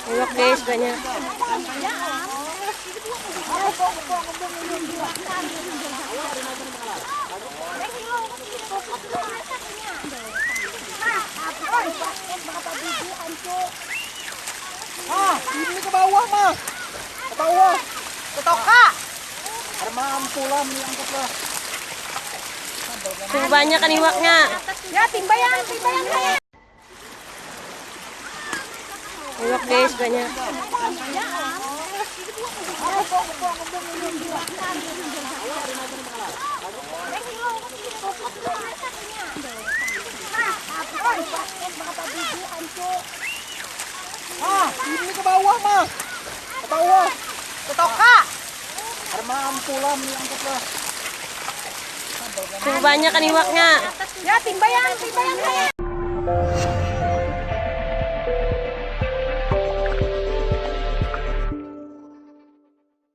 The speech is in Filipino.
Iwak guys, banyak. Ini ke bawah mah. Ke bawah. Ke toka. Ada mampu lah diangkatlah. Tuh banyak kan iwaknya. Ya, timbayang saya. Iwak guys, banyak. Ini ke bawah mah. Ke bawah. Ke toka. Ada mampu lah diangkatlah. Tuh banyak kan iwaknya. Ya, timbayang saya.